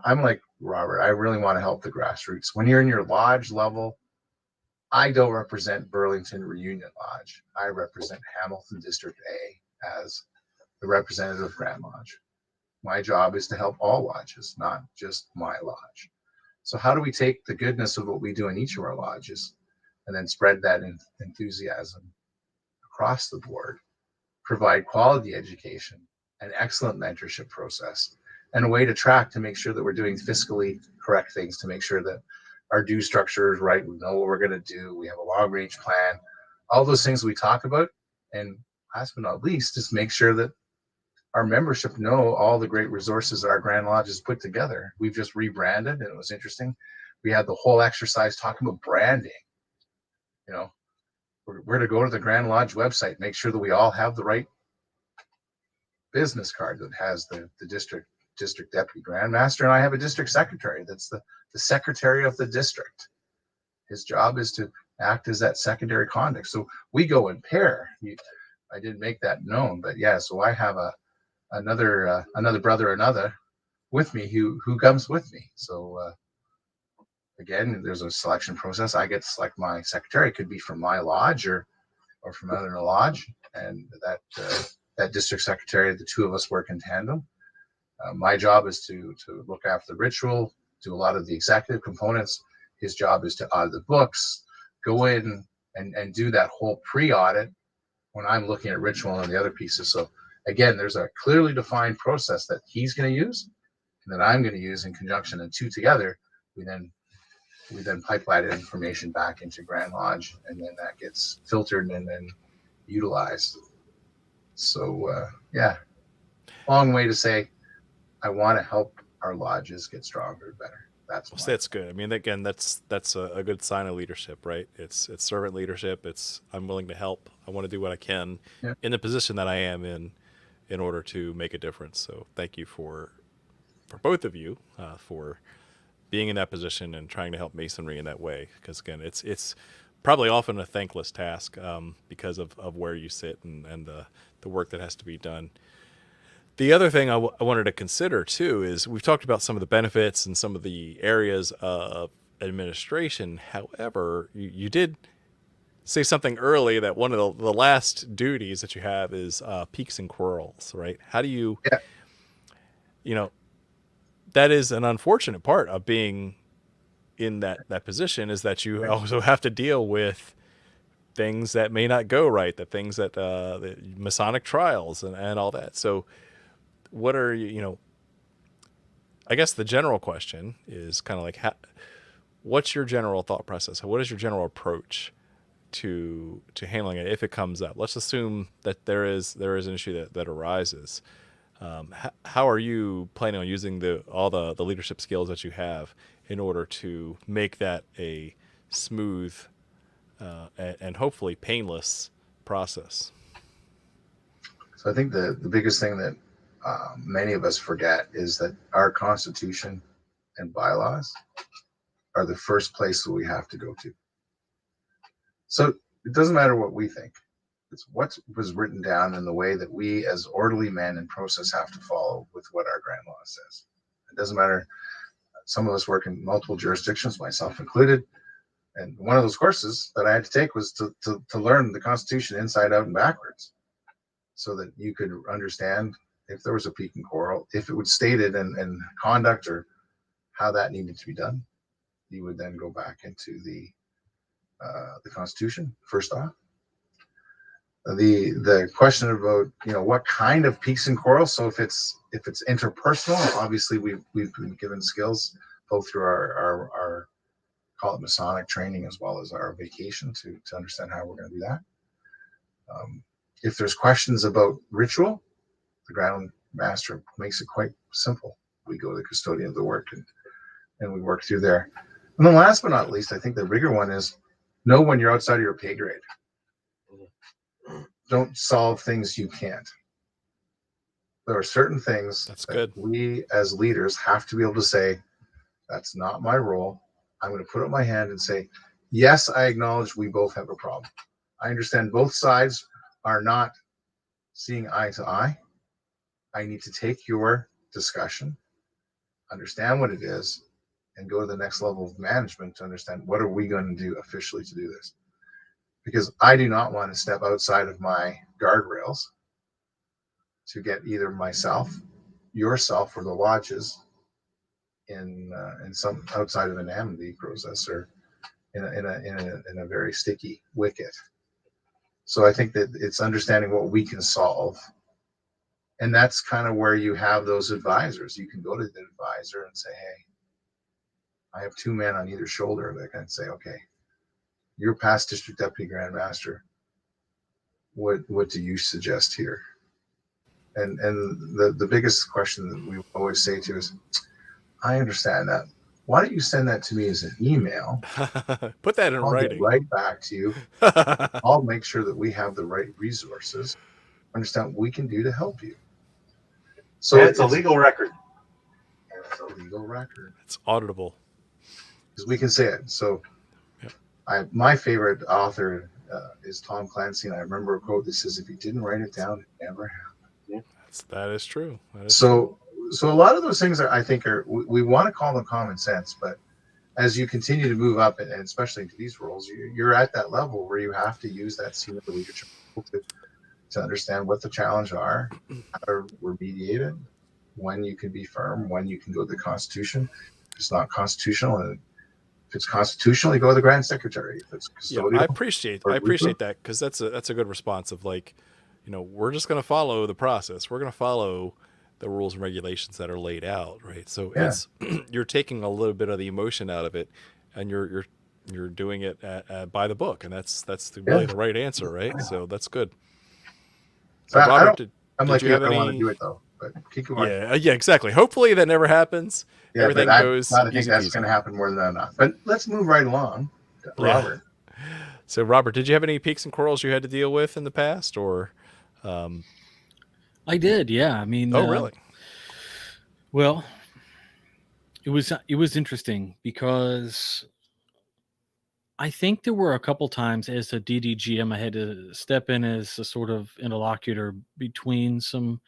I'm like Robert, I really want to help the grassroots. When you're in your lodge level, I don't represent Burlington Reunion Lodge. I represent Hamilton District A as the representative of Grand Lodge. My job is to help all lodges, not just my lodge. So how do we take the goodness of what we do in each of our lodges and then spread that enthusiasm across the board, provide quality education, an excellent mentorship process, and a way to track to make sure that we're doing fiscally correct things, to make sure that our due structure is right. We know what we're going to do. We have a long range plan, all those things we talk about. And last but not least, just make sure that our membership know all the great resources our Grand Lodge has put together. We've just rebranded, and it was interesting. We had the whole exercise talking about branding. We're to go to the Grand Lodge website, make sure that we all have the right business card that has the district deputy Grand Master, and I have a district secretary that's the secretary of the district. His job is to act as that secondary conduct. So we go in pair. I didn't make that known, but yeah. So I have another brother with me who comes with me. So again, there's a selection process. I get to select my secretary. It could be from my lodge or from another lodge, and that district secretary, the two of us work in tandem. My job is to look after the ritual, do a lot of the executive components. His job is to audit the books, go in and do that whole pre-audit when I'm looking at ritual and the other pieces. So again, there's a clearly defined process that he's going to use and that I'm going to use in conjunction, and two together, we then pipeline information back into Grand Lodge, and then that gets filtered and then utilized. So yeah, long way to say I want to help our lodges get stronger and better. That's good. I mean, again, that's a good sign of leadership, right? It's servant leadership. It's I'm willing to help. I want to do what I can in the position that I am in order to make a difference. So thank you for both of you for being in that position and trying to help Masonry in that way. Because again, it's probably often a thankless task because of where you sit and the work that has to be done. The other thing I wanted to consider too is we've talked about some of the benefits and some of the areas of administration. However, you did say something early that one of the last duties that you have is peaks and quarrels, right? How do you, that is an unfortunate part of being in that position, is that you also have to deal with things that may not go right, the things that the Masonic trials and all that. So what are I guess the general question is kind of like, what's your general thought process? What is your general approach to handling it if it comes up? Let's assume that there is an issue that arises. How are you planning on using all the leadership skills that you have in order to make that a smooth and hopefully painless process? So I think the biggest thing that many of us forget is that our Constitution and bylaws are the first place that we have to go to. So it doesn't matter what we think. It's what was written down in the way that we as orderly men in process have to follow with what our grand law says. It doesn't matter. Some of us work in multiple jurisdictions, myself included. And one of those courses that I had to take was to learn the Constitution inside out and backwards, so that you could understand if there was a peak and quarrel, if it was stated in conduct or how that needed to be done. You would then go back into the Constitution first off. The question about what kind of peaks and quarrels. So if it's interpersonal, obviously we've been given skills both through our call it Masonic training as well as our vacation to understand how we're going to do that. If there's questions about ritual, the Grand Master makes it quite simple. We go to the custodian of the work and we work through there. And then last but not least, I think the bigger one is know when you're outside of your pay grade. Don't solve things you can't. There are certain things that we as leaders have to be able to say, that's not my role. I'm going to put up my hand and say, yes, I acknowledge we both have a problem. I understand both sides are not seeing eye to eye. I need to take your discussion, understand what it is, and go to the next level of management to understand what are we going to do officially to do this. Because I do not want to step outside of my guardrails to get either myself, yourself, or the lodges in some outside of an amity process or in a very sticky wicket. So I think that it's understanding what we can solve. And that's kind of where you have those advisors. You can go to the advisor and say, hey, I have two men on either shoulder that can say, okay, you're past district deputy grand master. What do you suggest here? And the biggest question that we always say to is, I understand that. Why don't you send that to me as an email? Put that in writing. I'll get right back to you. I'll make sure that we have the right resources. Understand what we can do to help you. So it's a legal record. It's a legal record. It's auditable. Because we can say it. So my favorite author is Tom Clancy, and I remember a quote that says, if he didn't write it down, it never happened. That is true. So a lot of those things I think we want to call them common sense, but as you continue to move up, and especially into these roles, you're at that level where you have to use that senior leadership to understand what the challenges are, how to remediate it, when you can be firm, when you can go to the Constitution. If it's not constitutional, and if it's constitutional, you go to the Grand Secretary. If it's custodial, I appreciate that, because that's a good response of like, we're just going to follow the process. We're going to follow the rules and regulations that are laid out, right? So it's you're taking a little bit of the emotion out of it, and you're doing it by the book, and that's really the right answer, right? So that's good. So Robert, I want to do it though, but keep going. Yeah, exactly. Hopefully that never happens. Yeah, everything goes. I think that's going to happen more than not. But let's move right along, Robert. So Robert, did you have any peaks and quarrels you had to deal with in the past, or? I did, yeah. I mean, oh, really? Well, it was interesting because I think there were a couple times as a DDGM I had to step in as a sort of interlocutor between some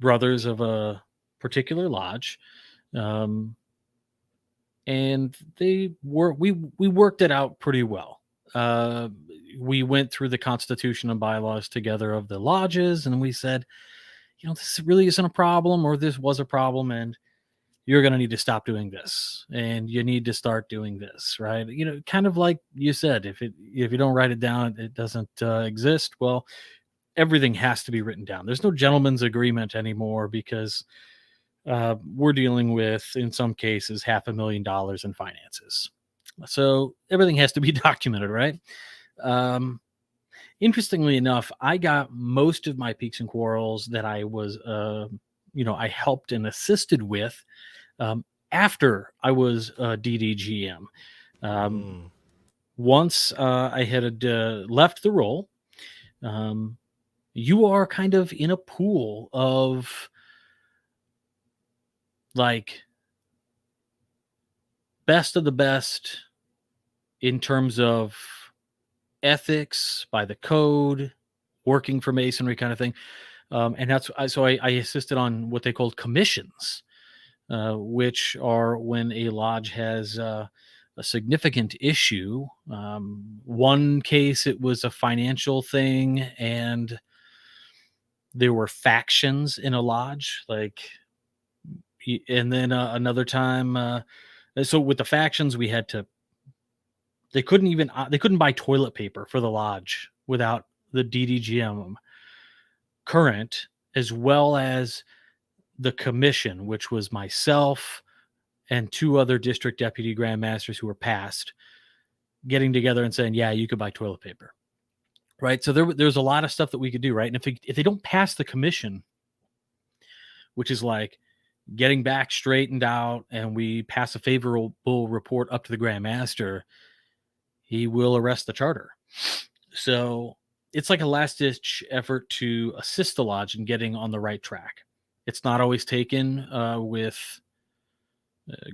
brothers of a particular lodge, and we worked it out pretty well. We went through the Constitution and bylaws together of the lodges, and we said, this really isn't a problem, or this was a problem, and you're going to need to stop doing this, and you need to start doing this, right? Kind of like you said, if you don't write it down, it doesn't exist. Well, everything has to be written down. There's no gentleman's agreement anymore, because we're dealing with, in some cases, $500,000 in finances. So everything has to be documented, right? interestingly enough, I got most of my peaks and quarrels that I was, I helped and assisted with after I was a DDGM. Once I had left the role, you are kind of in a pool of like best of the best in terms of ethics by the code, working for masonry kind of thing. And I assisted on what they called commissions, which are when a lodge has a significant issue. One case, it was a financial thing, and there were factions in a lodge, and then another time. So with the factions, we had to. They couldn't buy toilet paper for the lodge without the DDGM current, as well as the commission, which was myself and 2 other district deputy grandmasters who were passed, getting together and saying, yeah, you could buy toilet paper. Right. So there's a lot of stuff that we could do. Right. And if they don't pass the commission, which is like getting back straightened out, and we pass a favorable report up to the grandmaster, he will arrest the charter. So it's like a last ditch effort to assist the lodge in getting on the right track. It's not always taken with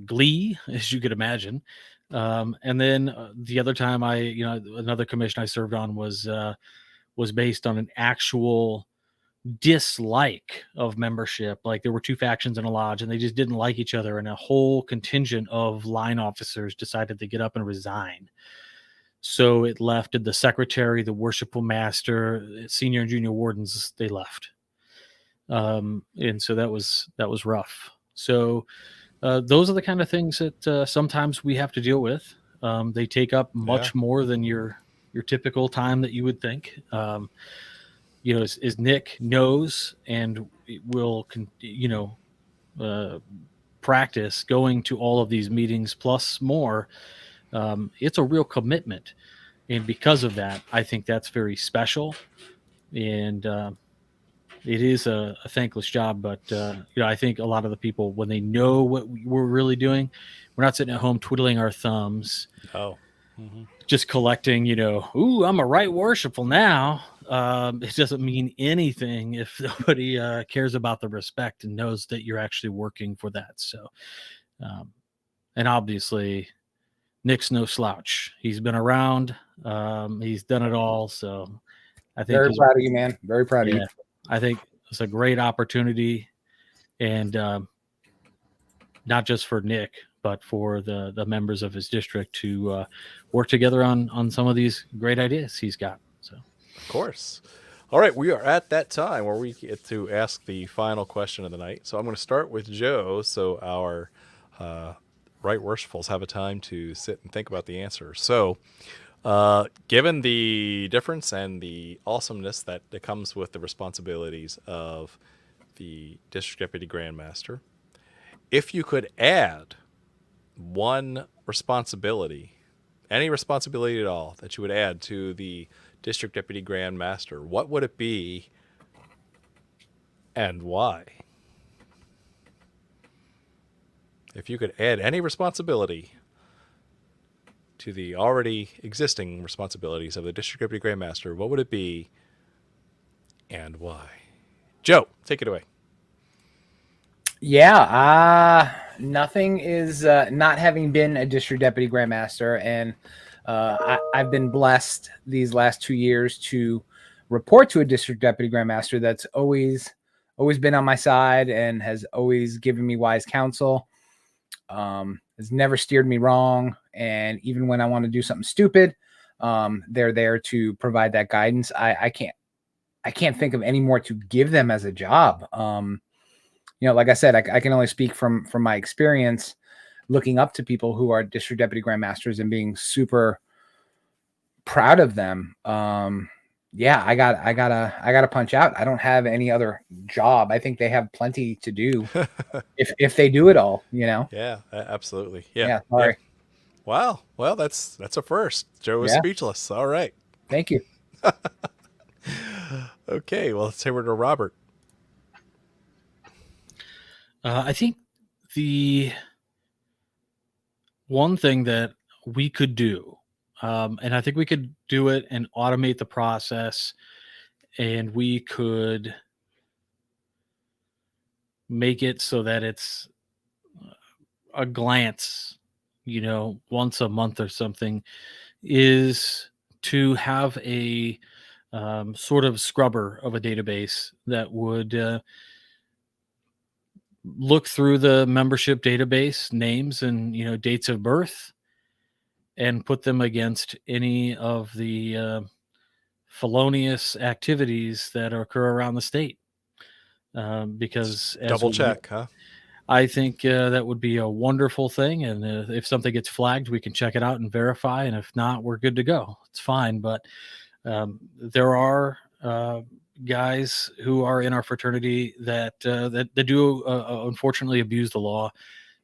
glee, as you could imagine. And then the other time another commission I served on was based on an actual dislike of membership. Like there were 2 factions in a lodge and they just didn't like each other. And a whole contingent of line officers decided to get up and resign. So it left the secretary, the worshipful master, senior and junior wardens, they left. And so that was rough. So those are the kind of things that sometimes we have to deal with. They take up much more than your typical time that you would think. As Nick knows and will, practice going to all of these meetings plus more, it's a real commitment. And because of that, I think that's very special. And it is a thankless job, but I think a lot of the people, when they know what we're really doing, we're not sitting at home twiddling our thumbs. Oh. Just collecting, ooh, I'm a right worshipful now. It doesn't mean anything if nobody cares about the respect and knows that you're actually working for that. So, and obviously, Nick's no slouch. He's been around. He's done it all. So I think very proud of you, man. Very proud of you. I think it's a great opportunity, and not just for Nick, but for the members of his district to work together on some of these great ideas he's got. So, of course. All right, we are at that time where we get to ask the final question of the night. So I'm going to start with Joe, so our right worshipfuls have a time to sit and think about the answer. So, given the difference and the awesomeness that comes with the responsibilities of the district deputy grandmaster, if you could add one responsibility, any responsibility at all that you would add to the district deputy grandmaster, what would it be and why? If you could add any responsibility to the already existing responsibilities of the district deputy grandmaster, what would it be and why? Joe, take it away. Yeah, nothing is not having been a district deputy grandmaster, and I've been blessed these last 2 years to report to a district deputy grandmaster that's always been on my side and has always given me wise counsel. Has never steered me wrong, and even when I want to do something stupid, they're there to provide that guidance. I can't think of any more to give them as a job. Like I said, I can only speak from my experience looking up to people who are district deputy grandmasters and being super proud of them. I gotta punch out. I don't have any other job. I think they have plenty to do if they do it all, Yeah, absolutely. Yeah. Sorry. Yeah. Wow. Well, that's a first. Joe was speechless. All right. Thank you. Okay, well, let's say we're to Robert. I think the one thing that we could do, and I think we could do it and automate the process, and we could make it so that it's a glance, once a month or something, is to have a sort of scrubber of a database that would look through the membership database names and dates of birth and put them against any of the felonious activities that occur around the state. Because Double check, huh? I think that would be a wonderful thing. And if something gets flagged, we can check it out and verify. And if not, we're good to go. It's fine. But there are guys who are in our fraternity that do unfortunately abuse the law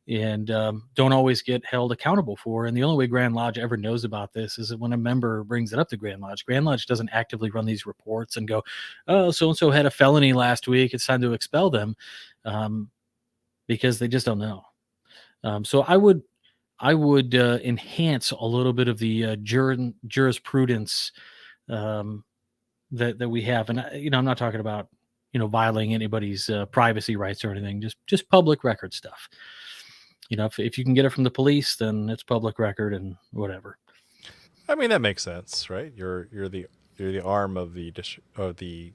and don't always get held accountable for. And the only way Grand Lodge ever knows about this is that when a member brings it up to Grand Lodge. Grand Lodge doesn't actively run these reports and go, oh, so-and-so had a felony last week, it's time to expel them, because they just don't know. So I would enhance a little bit of the jurisprudence that we have. And I'm not talking about violating anybody's privacy rights or anything, just public record stuff. If you can get it from the police, then it's public record and whatever. I mean, that makes sense, right? You're the arm of the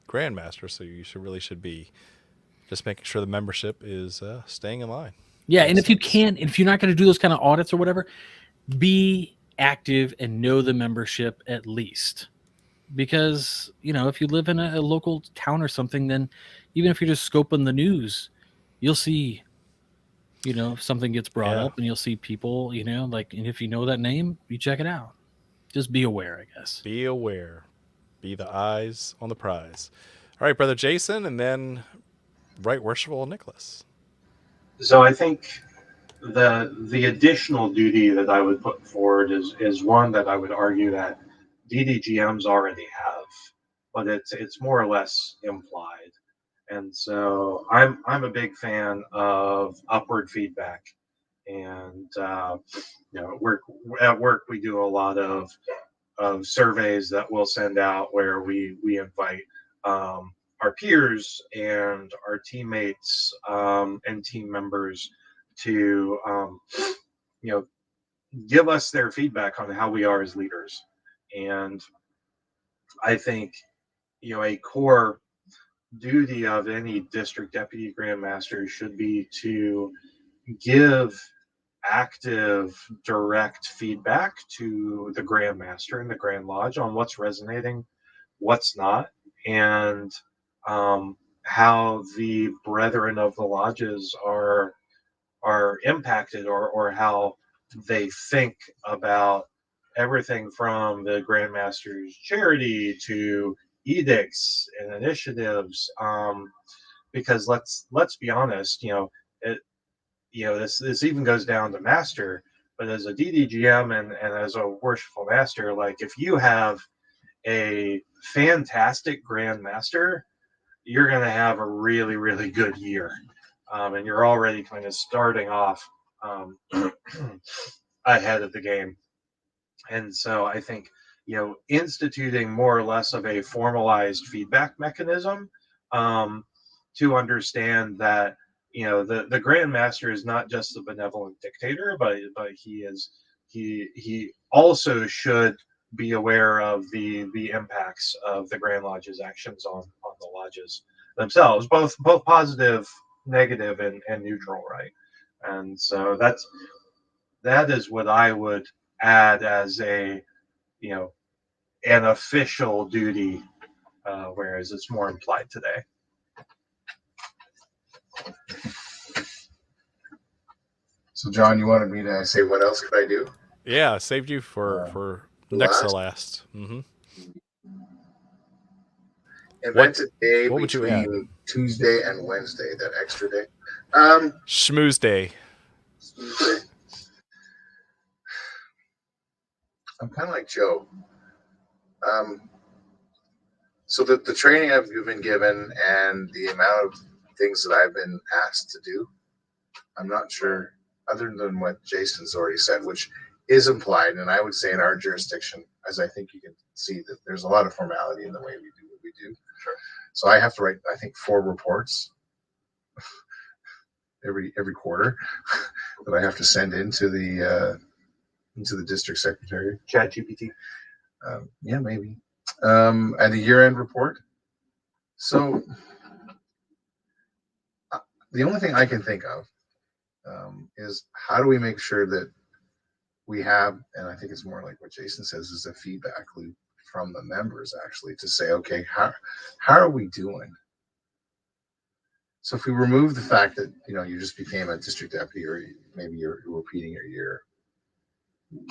Grandmaster, so you should be just making sure the membership is staying in line. Yeah, Makes and sense. if you're not going to do those kind of audits or whatever, be active and know the membership at least. Because if you live in a local town or something, then even if you're just scoping the news, you'll see if something gets brought up, and you'll see people, and if you know that name, you check it out. Just be aware, I guess. Be aware. Be the eyes on the prize. All right, Brother Jason, and then Right Worshipful Nicholas. So I think the additional duty that I would put forward is one that I would argue that DDGMs already have, but it's more or less implied. And so I'm a big fan of upward feedback, and at work we do a lot of surveys that we'll send out where we invite our peers and our teammates and team members to give us their feedback on how we are as leaders. And I think a core duty of any district deputy grandmaster should be to give active, direct feedback to the grandmaster and the Grand Lodge on what's resonating, what's not, and how the brethren of the lodges are impacted, or how they think about everything from the grandmaster's charity to edicts and initiatives. Because let's be honest, this even goes down to master, but as a DDGM and as a worshipful master, like if you have a fantastic grandmaster, you're going to have a really, really good year. And you're already kind of starting off ahead of the game. And so I think, instituting more or less of a formalized feedback mechanism to understand that, the Grand Master is not just a benevolent dictator, but he also should be aware of the impacts of the Grand Lodge's actions on the lodges themselves, both positive, negative, and neutral, right? And so that is what I would add as an official duty, whereas it's more implied today. So, John, you wanted me to say what else could I do? Yeah, I saved you for next to last. Mm-hmm. Invent a day what would you add? between Tuesday and Wednesday, that extra day. Schmooze day. Tuesday. I'm kind of like Joe. So the training I've been given and the amount of things that I've been asked to do, I'm not sure, other than what Jason's already said, which is implied. And I would say in our jurisdiction, as I think you can see, that there's a lot of formality in the way we do what we do. Sure. So I have to write, I think, 4 reports every quarter that I have to send into the district secretary. Chat GPT. Yeah, maybe. And a year-end report. So the only thing I can think of is how do we make sure that we have, and I think it's more like what Jason says, is a feedback loop from the members actually to say, okay, how are we doing? So if we remove the fact that, you know, you just became a district deputy, or maybe you're repeating your year,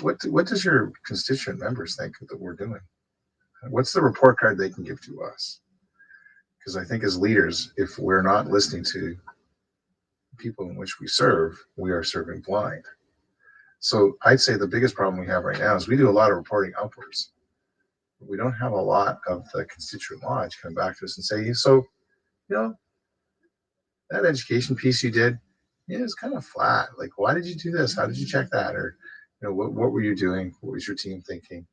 what does your constituent members think that we're doing? What's the report card they can give to us? Because I think as leaders, if we're not listening to people in which we serve, we are serving blind. So I'd say the biggest problem we have right now is we do a lot of reporting upwards. We don't have a lot of the constituent lodge come back to us and say, so, you know, that education piece you did, yeah, it's kind of flat. Like, why did you do this? How did you check that? Or, you know, what were you doing? What was your team thinking?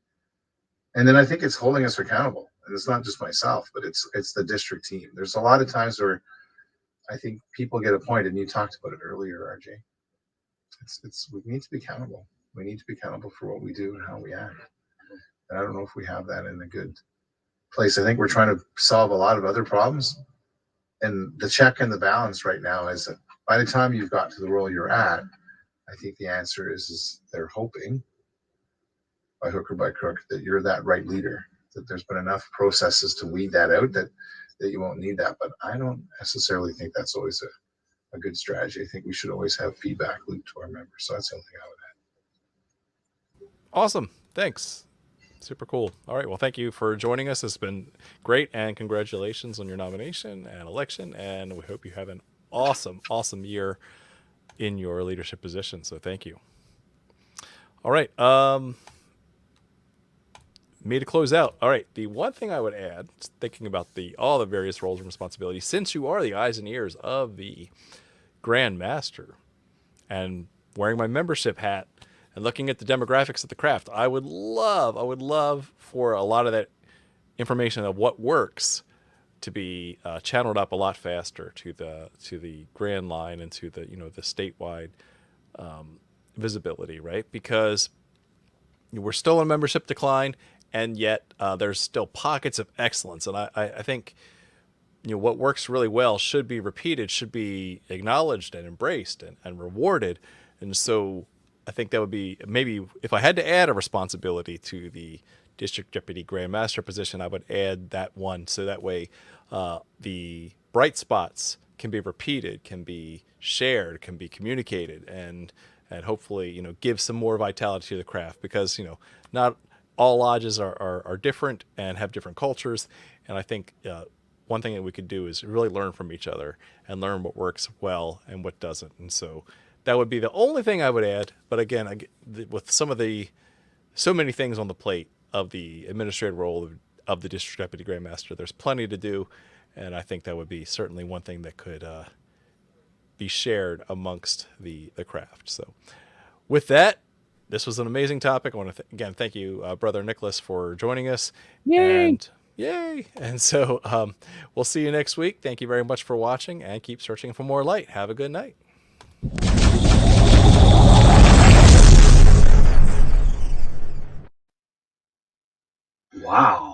And then I think it's holding us accountable. And it's not just myself, but it's the district team. There's a lot of times where I think people get appointed, and you talked about it earlier, RJ. We need to be accountable. We need to be accountable for what we do and how we act. And I don't know if we have that in a good place. I think we're trying to solve a lot of other problems. And the check and the balance right now is that by the time you've got to the role you're at, I think the answer is they're hoping, by hook or by crook, that you're that right leader, that there's been enough processes to weed that out that you won't need that. But I don't necessarily think that's always a good strategy. I think we should always have feedback loop to our members. So that's the only thing I would add. Awesome. Thanks. Super cool. All right. Well, thank you for joining us. It's been great, and congratulations on your nomination and election. And we hope you have an awesome, awesome year in your leadership position. So thank you. All right. Me to close out. All right. The one thing I would add, thinking about all the various roles and responsibilities, since you are the eyes and ears of the Grand Master, and wearing my membership hat and looking at the demographics of the craft, I would love for a lot of that information of what works to be channeled up a lot faster to the Grand Line and to the the statewide visibility, right? Because we're still in membership decline, and yet there's still pockets of excellence, and I think what works really well should be repeated, should be acknowledged and embraced and rewarded. And so I think that would be, maybe if I had to add a responsibility to the district deputy Grand Master position, I would add that one, so that way the bright spots can be repeated, can be shared, can be communicated, and hopefully give some more vitality to the craft, because not all lodges are different and have different cultures. And I think one thing that we could do is really learn from each other and learn what works well and what doesn't. And so that would be the only thing I would add. But again, with so many things on the plate of the administrative role of the district deputy Grand Master, there's plenty to do. And I think that would be certainly one thing that could be shared amongst the craft. So with that, this was an amazing topic. I want to again thank you, Brother Nicholas, for joining us. Yay! Yay! And so we'll see you next week. Thank you very much for watching, and keep searching for more light. Have a good night. Wow.